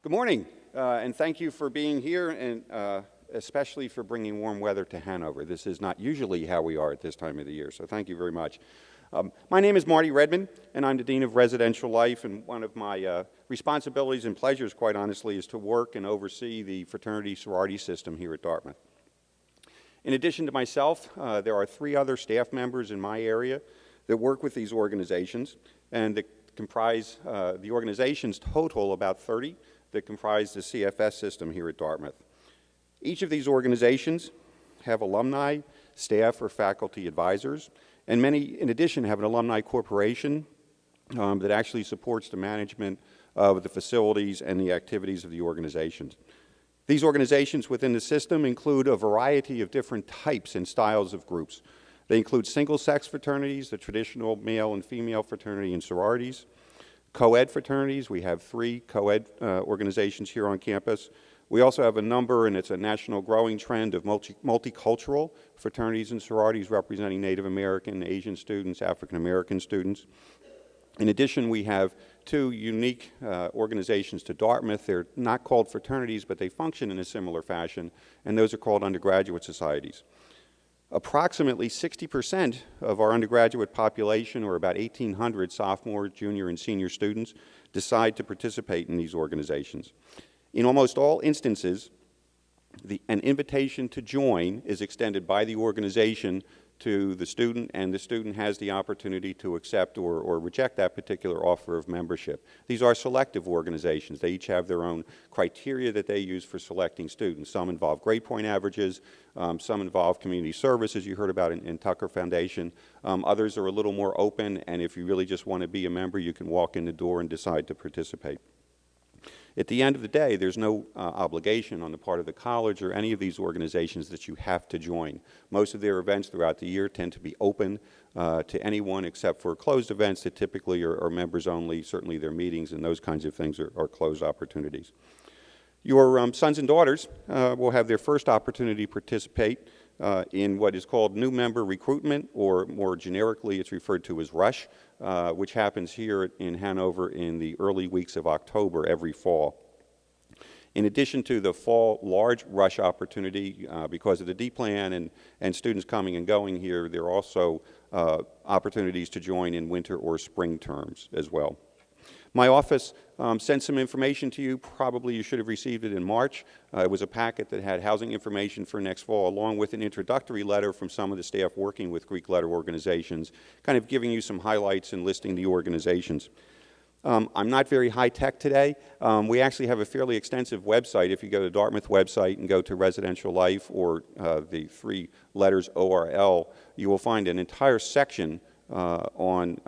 Good morning, and thank you for being here, and especially for bringing warm weather to Hanover. This is not usually how we are at this time of the year, so thank you very much. My name is Marty Redman, and I'm the Dean of Residential Life, and one of my responsibilities and pleasures, quite honestly, is to work and oversee the fraternity sorority system here at Dartmouth. In addition to myself, there are 3 other staff members in my area that work with these organizations, and that comprise the organizations total about 30 that comprise the CFS system here at Dartmouth. Each of these organizations have alumni, staff, or faculty advisors, and many, in addition, have an alumni corporation that actually supports the management of the facilities and the activities of the organizations. These organizations within the system include a variety of different types and styles of groups. They include single-sex fraternities, the traditional male and female fraternity and sororities, co-ed fraternities. We have 3 co-ed organizations here on campus. We also have a number, and it's a national growing trend, of multicultural fraternities and sororities representing Native American, Asian students, African American students. In addition, we have 2 unique organizations to Dartmouth. They're not called fraternities, but they function in a similar fashion, and those are called undergraduate societies. Approximately 60% of our undergraduate population, or about 1,800 sophomore, junior, and senior students, decide to participate in these organizations. In almost all instances, an invitation to join is extended by the organization to the student, and the student has the opportunity to accept or reject that particular offer of membership. These are selective organizations. They each have their own criteria that they use for selecting students. Some involve grade point averages, some involve community service, as you heard about in Tucker Foundation. Others are a little more open, and if you really just want to be a member, you can walk in the door and decide to participate. At the end of the day, there's no obligation on the part of the college or any of these organizations that you have to join. Most of their events throughout the year tend to be open to anyone except for closed events that typically are members only. Certainly their meetings and those kinds of things are closed opportunities. Your sons and daughters will have their first opportunity to participate in what is called new member recruitment, or more generically it's referred to as RUSH, which happens here in Hanover in the early weeks of October every fall. In addition to the fall large RUSH opportunity, because of the D plan and students coming and going here, there are also opportunities to join in winter or spring terms as well. My office sent some information to you. Probably you should have received it in March. It was a packet that had housing information for next fall, along with an introductory letter from some of the staff working with Greek letter organizations, kind of giving you some highlights and listing the organizations. I'm not very high-tech today. We actually have a fairly extensive website. If you go to the Dartmouth website and go to Residential Life, or the 3 letters ORL, you will find an entire section on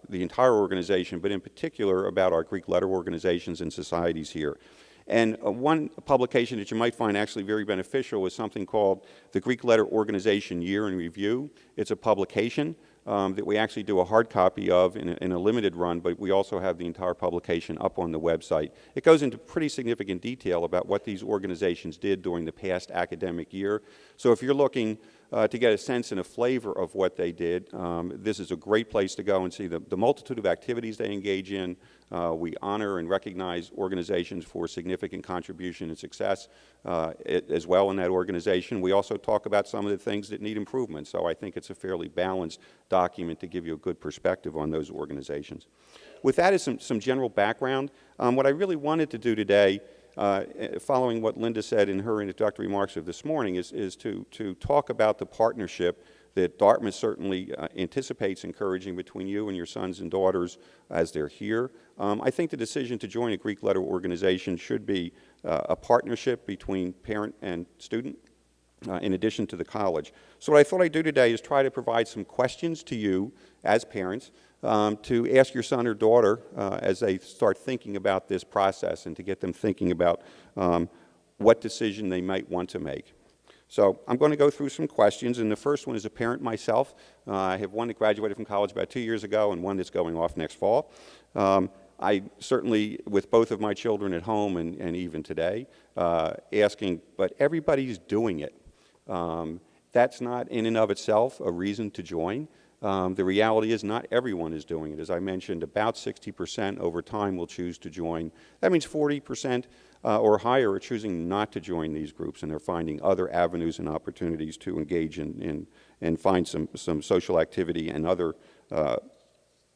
the entire organization, but in particular about our Greek letter organizations and societies here. And one publication that you might find actually very beneficial is something called the Greek Letter Organization Year in Review. It's a publication that we actually do a hard copy of in a limited run, but we also have the entire publication up on the website. It goes into pretty significant detail about what these organizations did during the past academic year. So if you're looking to get a sense and a flavor of what they did, this is a great place to go and see the multitude of activities they engage in. We honor and recognize organizations for significant contribution and success as well in that organization. We also talk about some of the things that need improvement, so I think it's a fairly balanced document to give you a good perspective on those organizations. With that as some general background, what I really wanted to do today, following what Linda said in her introductory remarks of this morning, is to talk about the partnership that Dartmouth certainly anticipates encouraging between you and your sons and daughters as they're here. I think the decision to join a Greek letter organization should be a partnership between parent and student, in addition to the college. So what I thought I'd do today is try to provide some questions to you as parents to ask your son or daughter as they start thinking about this process, and to get them thinking about what decision they might want to make. So I'm going to go through some questions, and the first one is a parent myself. I have one that graduated from college about 2 years ago and one that's going off next fall. I certainly, with both of my children at home and even today, asking, but everybody's doing it. That's not in and of itself a reason to join. The reality is not everyone is doing it. As I mentioned, about 60% over time will choose to join. That means 40% or higher are choosing not to join these groups, and they're finding other avenues and opportunities to engage in and find some social activity and other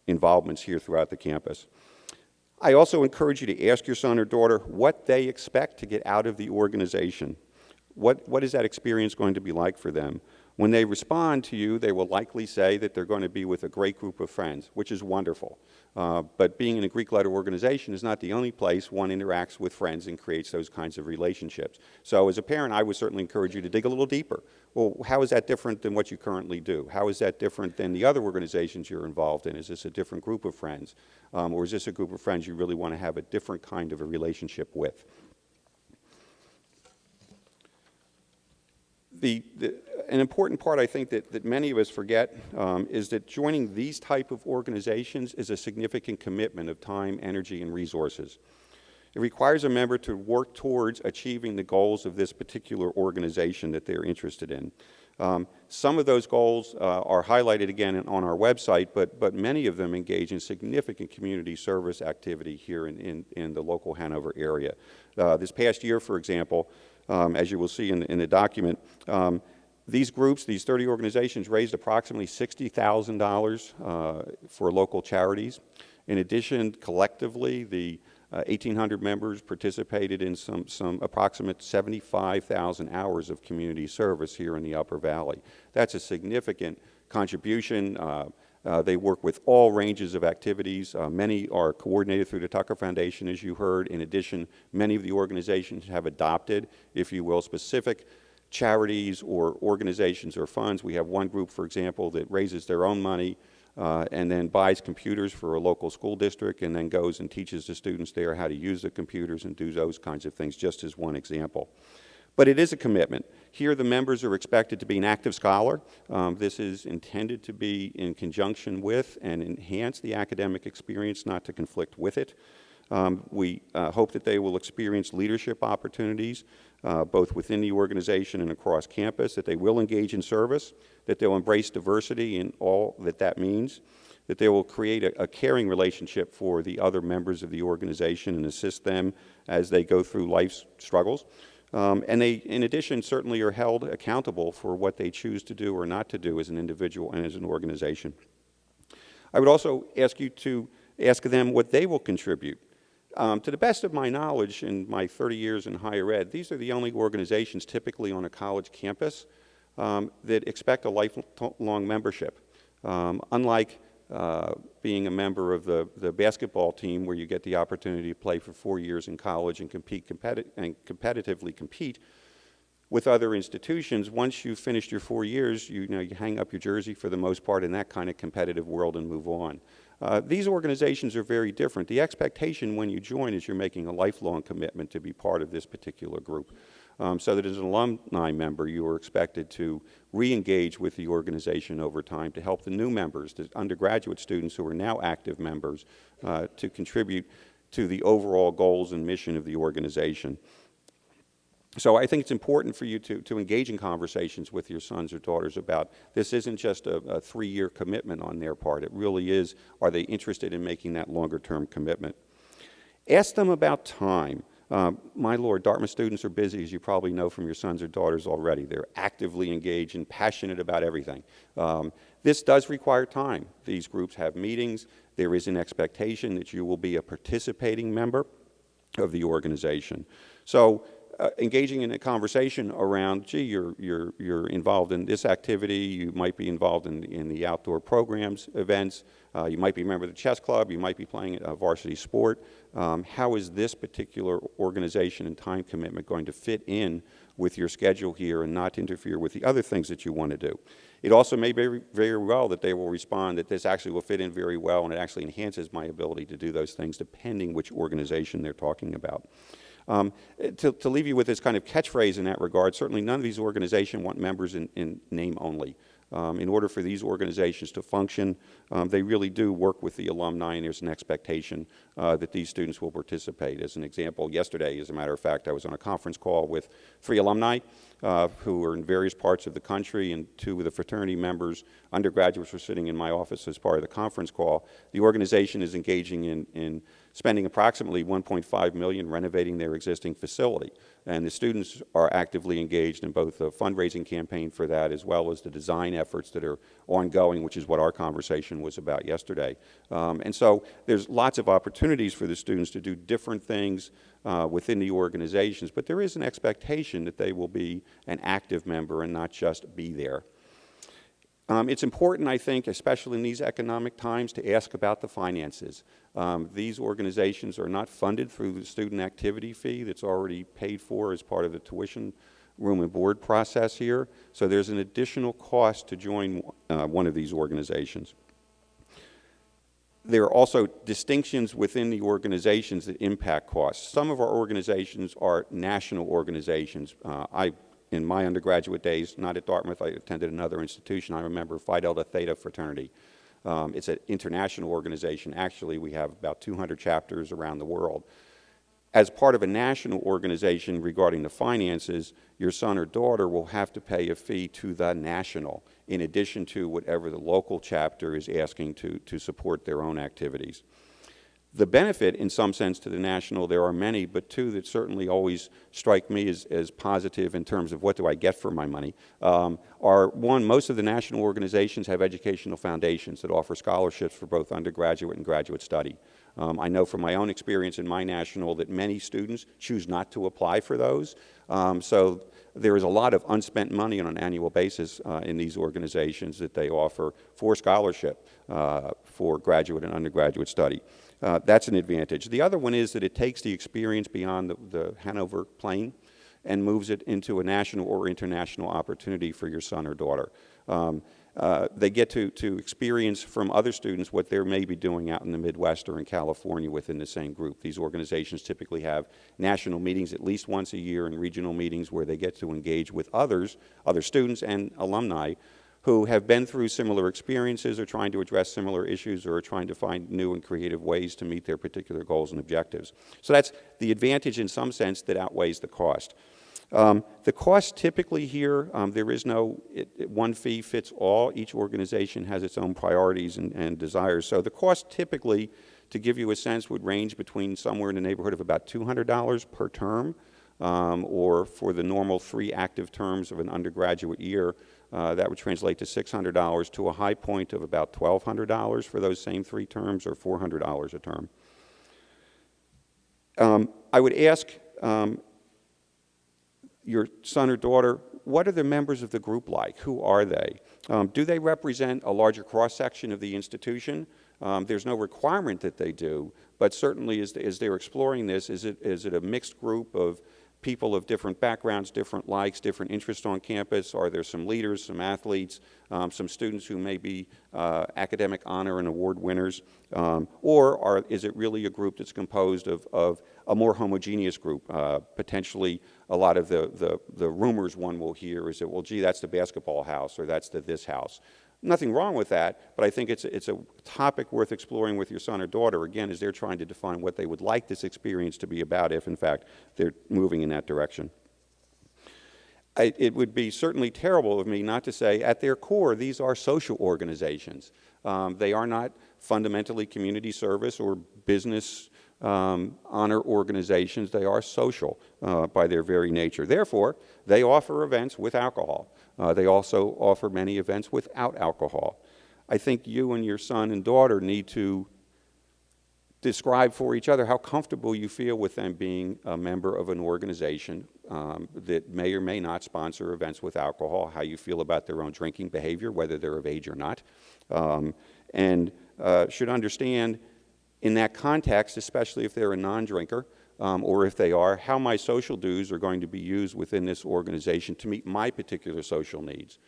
involvements here throughout the campus. I also encourage you to ask your son or daughter what they expect to get out of the organization. What is that experience going to be like for them? When they respond to you, they will likely say that they're going to be with a great group of friends, which is wonderful. But being in a Greek letter organization is not the only place one interacts with friends and creates those kinds of relationships. So as a parent, I would certainly encourage you to dig a little deeper. Well, how is that different than what you currently do? How is that different than the other organizations you're involved in? Is this a different group of friends? Or is this a group of friends you really want to have a different kind of a relationship with? An important part, I think, that many of us forget is that joining these type of organizations is a significant commitment of time, energy, and resources. It requires a member to work towards achieving the goals of this particular organization that they're interested in. Some of those goals are highlighted again on our website, but many of them engage in significant community service activity here in the local Hanover area. This past year, for example, as you will see in the document, these groups, these 30 organizations, raised approximately $60,000 for local charities. In addition, collectively, the 1,800 members participated in some approximate 75,000 hours of community service here in the Upper Valley. That's a significant contribution. They work with all ranges of activities. Many are coordinated through the Tucker Foundation, as you heard. In addition, many of the organizations have adopted, if you will, specific charities or organizations or funds. We have one group, for example, that raises their own money and then buys computers for a local school district and then goes and teaches the students there how to use the computers and do those kinds of things, just as one example. But it is a commitment. Here the members are expected to be an active scholar. This is intended to be in conjunction with and enhance the academic experience, not to conflict with it. We hope that they will experience leadership opportunities both within the organization and across campus, that they will engage in service, that they'll embrace diversity in all that means, that they will create a caring relationship for the other members of the organization and assist them as they go through life's struggles. And they, in addition, certainly are held accountable for what they choose to do or not to do as an individual and as an organization. I would also ask you to ask them what they will contribute. To the best of my knowledge in my 30 years in higher ed, these are the only organizations typically on a college campus that expect a lifelong membership. Unlike being a member of the basketball team where you get the opportunity to play for 4 years in college and competitively compete with other institutions, once you've finished your 4 years, you hang up your jersey for the most part in that kind of competitive world and move on. These organizations are very different. The expectation when you join is you're making a lifelong commitment to be part of this particular group. So that as an alumni member, you are expected to re-engage with the organization over time to help the new members, the undergraduate students who are now active members, to contribute to the overall goals and mission of the organization. So I think it's important for you to engage in conversations with your sons or daughters about this isn't just a 3-year commitment on their part. It really is, are they interested in making that longer-term commitment? Ask them about time. My Lord, Dartmouth students are busy, as you probably know from your sons or daughters already. They're actively engaged and passionate about everything. This does require time. These groups have meetings. There is an expectation that you will be a participating member of the organization. So engaging in a conversation around, gee, you're involved in this activity, you might be involved in the outdoor programs, events, you might be a member of the chess club, you might be playing a varsity sport. How is this particular organization and time commitment going to fit in with your schedule here and not interfere with the other things that you want to do? It also may be very well that they will respond that this actually will fit in very well and it actually enhances my ability to do those things depending which organization they're talking about. To leave you with this kind of catchphrase in that regard, certainly none of these organizations want members in name only. In order for these organizations to function, they really do work with the alumni, and there's an expectation that these students will participate. As an example, yesterday, as a matter of fact, I was on a conference call with 3 alumni who are in various parts of the country, and 2 of the fraternity members, undergraduates, were sitting in my office as part of the conference call. The organization is engaging in spending approximately $1.5 million renovating their existing facility. And the students are actively engaged in both a fundraising campaign for that as well as the design efforts that are ongoing, which is what our conversation was about yesterday. And so there's lots of opportunities for the students to do different things within the organizations, but there is an expectation that they will be an active member and not just be there. It's important, I think, especially in these economic times, to ask about the finances. These organizations are not funded through the student activity fee that's already paid for as part of the tuition room and board process here. So there's an additional cost to join one of these organizations. There are also distinctions within the organizations that impact costs. Some of our organizations are national organizations. In my undergraduate days, not at Dartmouth, I attended another institution. I remember Phi Delta Theta Fraternity. It's an international organization. Actually, we have about 200 chapters around the world. As part of a national organization regarding the finances, your son or daughter will have to pay a fee to the national, in addition to whatever the local chapter is asking to support their own activities. The benefit, in some sense, to the national, there are many, but 2 that certainly always strike me as positive in terms of what do I get for my money, are, 1, most of the national organizations have educational foundations that offer scholarships for both undergraduate and graduate study. I know from my own experience in my national that many students choose not to apply for those. So there is a lot of unspent money on an annual basis in these organizations that they offer for scholarship for graduate and undergraduate study. That's an advantage. The other one is that it takes the experience beyond the Hanover plane and moves it into a national or international opportunity for your son or daughter. They get to experience from other students what they may be doing out in the Midwest or in California within the same group. These organizations typically have national meetings at least once a year and regional meetings where they get to engage with other students and alumni who have been through similar experiences or trying to address similar issues or are trying to find new and creative ways to meet their particular goals and objectives. So that's the advantage in some sense that outweighs the cost. The cost typically here, there is no one fee fits all. Each organization has its own priorities and desires. So the cost typically, to give you a sense, would range between somewhere in the neighborhood of about $200 per term, or for the normal 3 active terms of an undergraduate year, that would translate to $600 to a high point of about $1,200 for those same 3 terms, or $400 a term. I would ask your son or daughter, what are the members of the group like? Who are they? Do they represent a larger cross-section of the institution? There's no requirement that they do, but certainly as they're exploring this, is it a mixed group of people of different backgrounds, different likes, different interests on campus? Are there some leaders, some athletes, some students who may be academic honor and award winners? Or is it really a group that's composed of a more homogeneous group? Potentially a lot of the rumors one will hear is that, well, gee, that's the basketball house or that's this house. Nothing wrong with that, but I think it's a topic worth exploring with your son or daughter, again, as they're trying to define what they would like this experience to be about if, in fact, they're moving in that direction. It would be certainly terrible of me not to say, at their core, these are social organizations. They are not fundamentally community service or business honor organizations. They are social by their very nature. Therefore, they offer events with alcohol. They also offer many events without alcohol. I think you and your son and daughter need to describe for each other how comfortable you feel with them being a member of an organization that may or may not sponsor events with alcohol, how you feel about their own drinking behavior, whether they're of age or not, and should understand in that context, especially if they're a non-drinker, or if they are, how my social dues are going to be used within this organization to meet my particular social needs.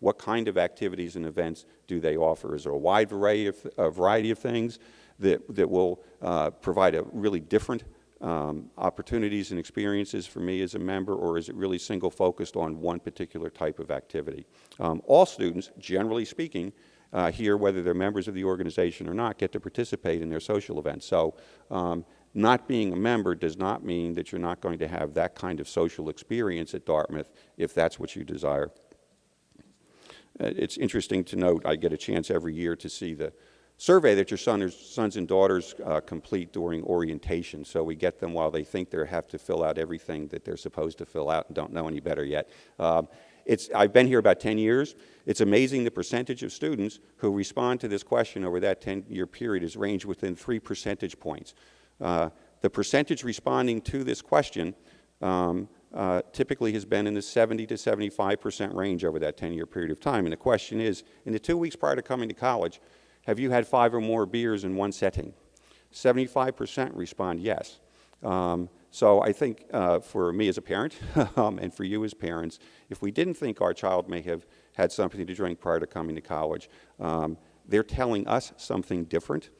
What kind of activities and events do they offer? Is there a wide variety of things that will provide a really different opportunities and experiences for me as a member, or is it really single focused on one particular type of activity? All students, generally speaking, here, whether they're members of the organization or not, get to participate in their social events. So not being a member does not mean that you're not going to have that kind of social experience at Dartmouth if that's what you desire. It's interesting to note, I get a chance every year to see the survey that your sons and daughters complete during orientation. So we get them while they think they have to fill out everything that they're supposed to fill out and don't know any better yet. I've been here about 10 years. It's amazing the percentage of students who respond to this question over that 10-year period has ranged within 3 percentage points. The percentage responding to this question typically has been in the 70 to 75% range over that 10-year period of time. And the question is, in the 2 weeks prior to coming to college, have you had 5 or more beers in one setting? 75% respond yes. So I think for me as a parent and for you as parents, if we didn't think our child may have had something to drink prior to coming to college, they're telling us something different.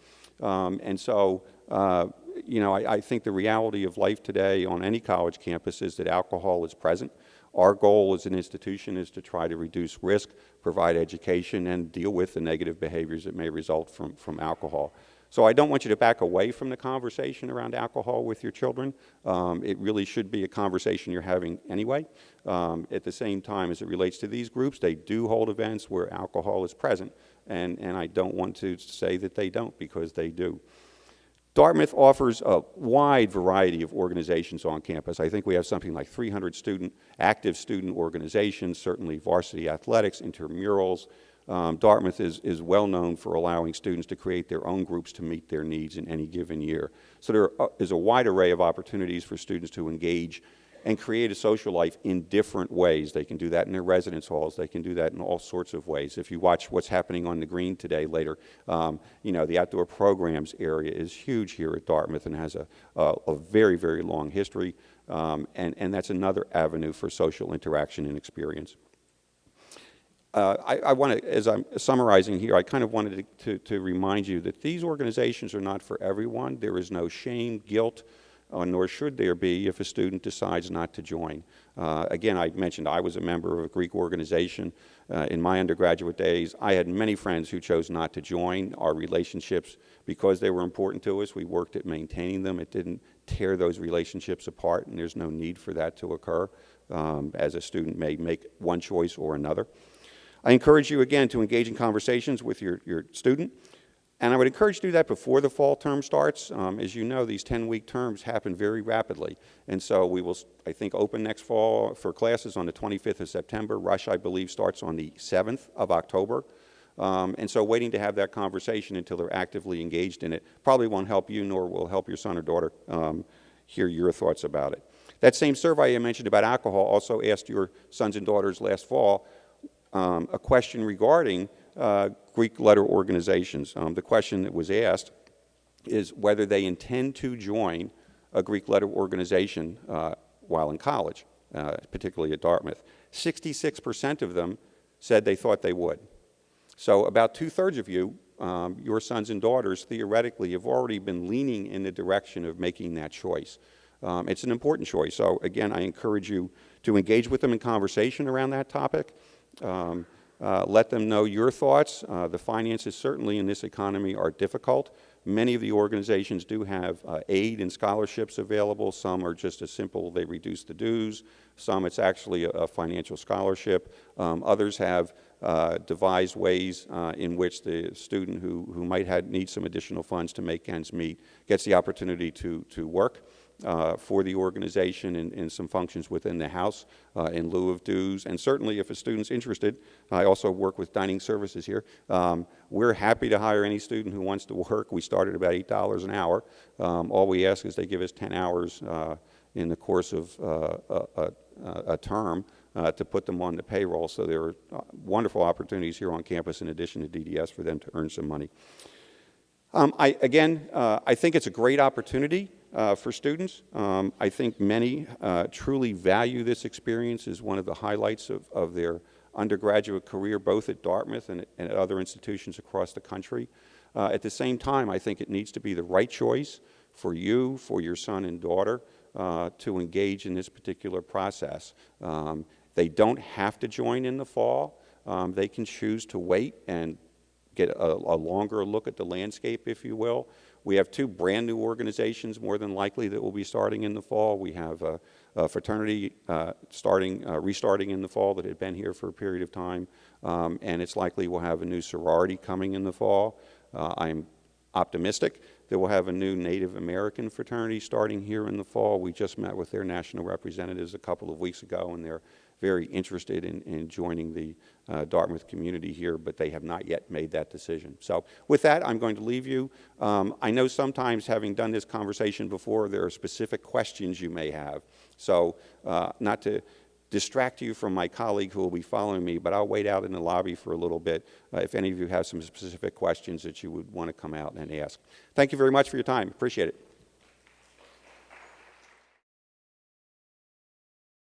And so, I think the reality of life today on any college campus is that alcohol is present. Our goal as an institution is to try to reduce risk, provide education, and deal with the negative behaviors that may result from alcohol. So I don't want you to back away from the conversation around alcohol with your children. It really should be a conversation you're having anyway. At the same time, as it relates to these groups, they do hold events where alcohol is present, and I don't want to say that they don't, because they do. Dartmouth offers a wide variety of organizations on campus. I think we have something like 300 active student organizations, certainly varsity athletics, intramurals. Dartmouth is well known for allowing students to create their own groups to meet their needs in any given year. So there is a wide array of opportunities for students to engage and create a social life in different ways. They can do that in their residence halls. They can do that in all sorts of ways. If you watch what's happening on the green today later, the outdoor programs area is huge here at Dartmouth and has a very, very long history, and that's another avenue for social interaction and experience. I want to, as I'm summarizing here, I kind of wanted to remind you that these organizations are not for everyone. There is no shame, guilt, nor should there be if a student decides not to join. Again, I mentioned I was a member of a Greek organization in my undergraduate days. I had many friends who chose not to join. Our relationships, because they were important to us, we worked at maintaining them. It didn't tear those relationships apart, and there's no need for that to occur, as a student may make one choice or another. I encourage you, again, to engage in conversations with your student. And I would encourage you to do that before the fall term starts. As you know, these 10-week terms happen very rapidly. And so we will, I think, open next fall for classes on the 25th of September. Rush, I believe, starts on the 7th of October. And so waiting to have that conversation until they're actively engaged in it probably won't help you, nor will help your son or daughter hear your thoughts about it. That same survey I mentioned about alcohol also asked your sons and daughters last fall a question regarding Greek letter organizations. The question that was asked is whether they intend to join a Greek letter organization while in college, particularly at Dartmouth. 66% of them said they thought they would. So about 2/3 of you, your sons and daughters, theoretically, have already been leaning in the direction of making that choice. It's an important choice. So again, I encourage you to engage with them in conversation around that topic. Let them know your thoughts. The finances certainly in this economy are difficult. Many of the organizations do have aid and scholarships available. Some are just as simple, they reduce the dues. Some it's actually a financial scholarship. Others have devised ways in which the student who might need some additional funds to make ends meet gets the opportunity to work for the organization in some functions within the house in lieu of dues. And certainly if a student's interested, I also work with dining services here. We're happy to hire any student who wants to work. We start at about $8 an hour. All we ask is they give us 10 hours in the course of a term to put them on the payroll. So there are wonderful opportunities here on campus in addition to DDS for them to earn some money. I think it's a great opportunity for students. I think many truly value this experience as one of the highlights of their undergraduate career, both at Dartmouth and at other institutions across the country. At the same time, I think it needs to be the right choice for you, for your son and daughter, to engage in this particular process. They don't have to join in the fall. They can choose to wait and get a longer look at the landscape, if you will. We have two brand new organizations, more than likely, that will be starting in the fall. We have a fraternity restarting in the fall that had been here for a period of time, and it's likely we'll have a new sorority coming in the fall. I'm optimistic that we'll have a new Native American fraternity starting here in the fall. We just met with their national representatives a couple of weeks ago, and they're very interested in joining the Dartmouth community here, but they have not yet made that decision. So with that, I'm going to leave you. I know sometimes, having done this conversation before, there are specific questions you may have. So not to distract you from my colleague who will be following me, but I'll wait out in the lobby for a little bit if any of you have some specific questions that you would want to come out and ask. Thank you very much for your time. Appreciate it.